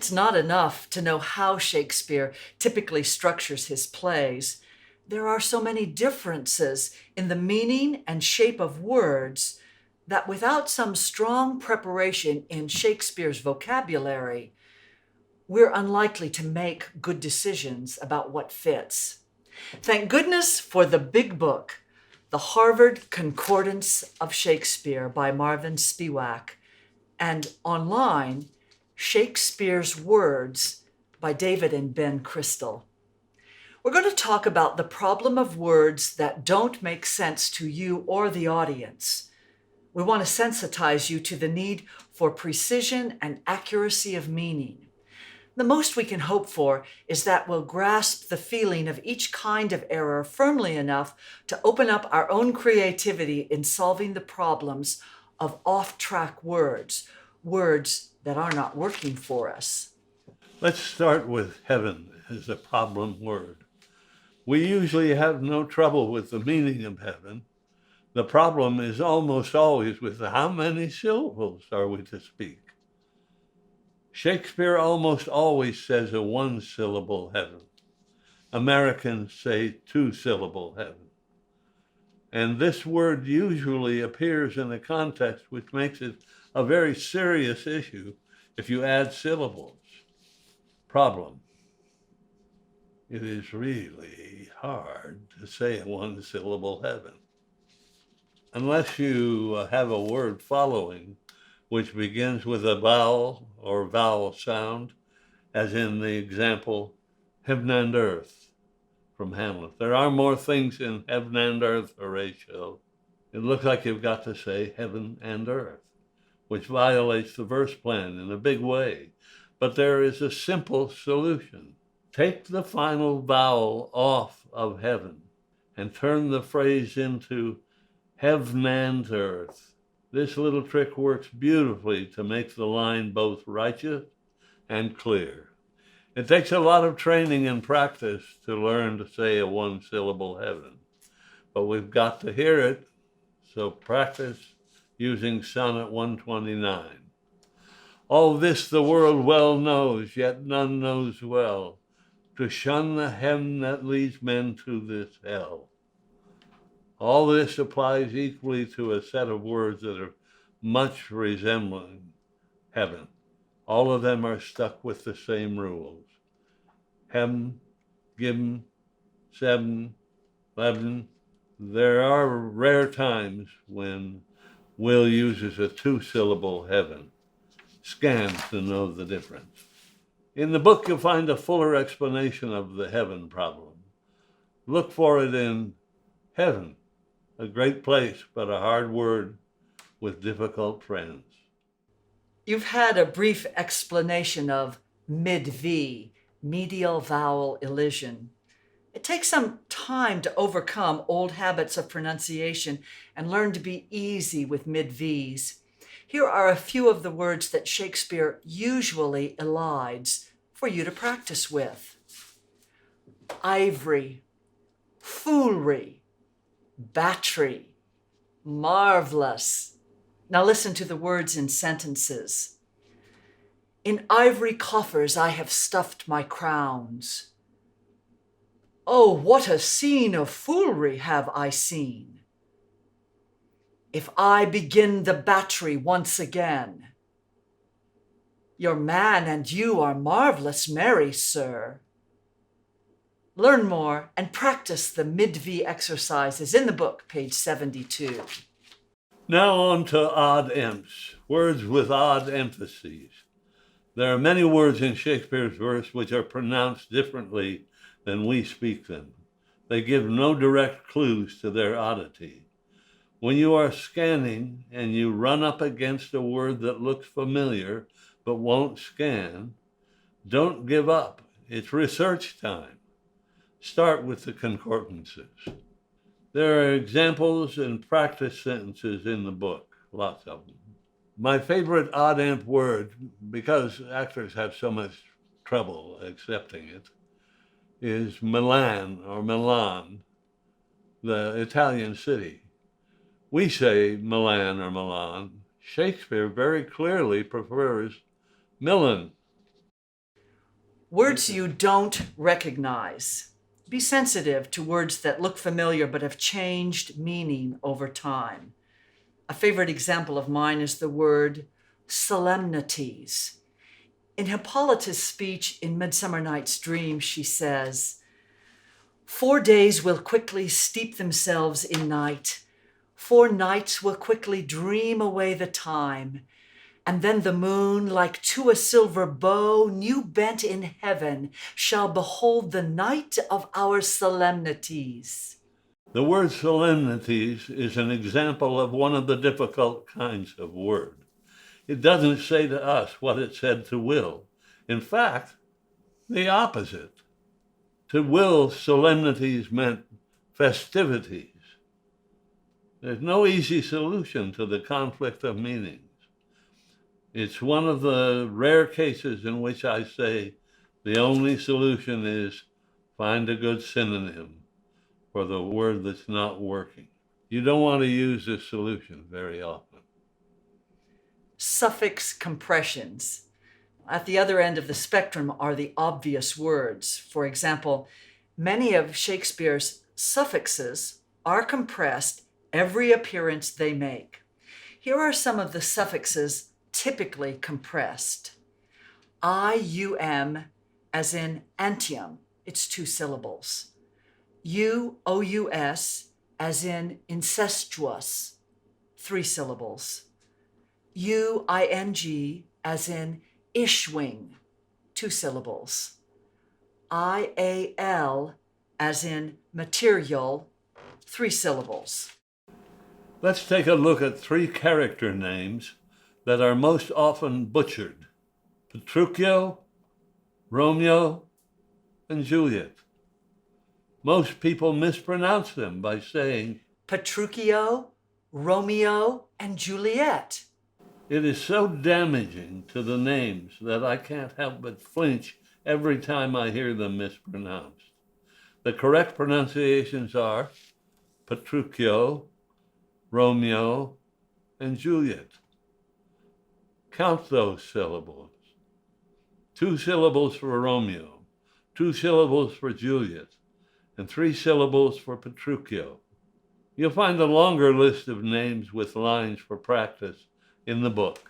it's not enough to know how Shakespeare typically structures his plays. There are so many differences in the meaning and shape of words that without some strong preparation in Shakespeare's vocabulary, we're unlikely to make good decisions about what fits. Thank goodness for the big book, The Harvard Concordance of Shakespeare by Marvin Spiewak, and online, Shakespeare's Words by David and Ben Crystal. We're going to talk about the problem of words that don't make sense to you or the audience. We want to sensitize you to the need for precision and accuracy of meaning. The most we can hope for is that we'll grasp the feeling of each kind of error firmly enough to open up our own creativity in solving the problems of off-track words, words that are not working for us. Let's start with heaven as a problem word. We usually have no trouble with the meaning of heaven. The problem is almost always with how many syllables are we to speak. Shakespeare almost always says a one-syllable heaven. Americans say two-syllable heaven. And this word usually appears in a context which makes it a very serious issue if you add syllables. Problem. It is really hard to say a one-syllable heaven. Unless you have a word following which begins with a vowel or vowel sound, as in the example, heaven and earth from Hamlet. There are more things in heaven and earth, Horatio. It looks like you've got to say heaven and earth, which violates the verse plan in a big way. But there is a simple solution. Take the final vowel off of heaven and turn the phrase into heaven and earth. This little trick works beautifully to make the line both righteous and clear. It takes a lot of training and practice to learn to say a one-syllable heaven, but we've got to hear it, so practice using Sonnet 129. All this the world well knows, yet none knows well, to shun the hem that leads men to this hell. All this applies equally to a set of words that are much resembling heaven. All of them are stuck with the same rules. Hem, gim, seven, leven. There are rare times when Will uses a two-syllable heaven. Scan to know the difference. In the book, you'll find a fuller explanation of the heaven problem. Look for it in Heaven, a great place, but a hard word with difficult friends. You've had a brief explanation of mid-V, medial vowel elision. It takes some time to overcome old habits of pronunciation and learn to be easy with mid-Vs. Here are a few of the words that Shakespeare usually elides for you to practice with. Ivory, foolery, battery, marvelous. Now listen to the words in sentences. In ivory coffers I have stuffed my crowns. Oh, what a scene of foolery have I seen. If I begin the battery once again. Your man and you are marvelous merry, sir. Learn more and practice the mid-V exercises in the book, page 72. Now on to odd emps, words with odd emphases. There are many words in Shakespeare's verse which are pronounced differently than we speak them. They give no direct clues to their oddity. When you are scanning and you run up against a word that looks familiar but won't scan, don't give up. It's research time. Start with the concordances. There are examples and practice sentences in the book, lots of them. My favorite odd emp word, because actors have so much trouble accepting it, is Milan or Milan, the Italian city. We say Milan or Milan. Shakespeare very clearly prefers Milan. Words you don't recognize. Be sensitive to words that look familiar but have changed meaning over time. A favorite example of mine is the word solemnities. In Hippolyta's speech in Midsummer Night's Dream, she says, 4 days will quickly steep themselves in night. 4 nights will quickly dream away the time. And then the moon, like to a silver bow, new bent in heaven, shall behold the night of our solemnities. The word solemnities is an example of one of the difficult kinds of word. It doesn't say to us what it said to Will. In fact, the opposite. To Will, solemnities meant festivities. There's no easy solution to the conflict of meanings. It's one of the rare cases in which I say the only solution is find a good synonym for the word that's not working. You don't want to use this solution very often. Suffix compressions. At the other end of the spectrum are the obvious words. For example, many of Shakespeare's suffixes are compressed every appearance they make. Here are some of the suffixes typically compressed. IUM, as in Antium, it's 2 syllables. UOUS, as in incestuous, 3 syllables. UING, as in Ishwing, 2 syllables. IAL, as in material, 3 syllables. Let's take a look at 3 character names that are most often butchered: Petruchio, Romeo, and Juliet. Most people mispronounce them by saying Petruchio, Romeo, and Juliet. it is so damaging to the names that I can't help but flinch every time I hear them mispronounced. The correct pronunciations are Petruchio, Romeo, and Juliet. Count those syllables. 2 syllables for Romeo, 2 syllables for Juliet, and 3 syllables for Petruchio. You'll find a longer list of names with lines for practice in the book.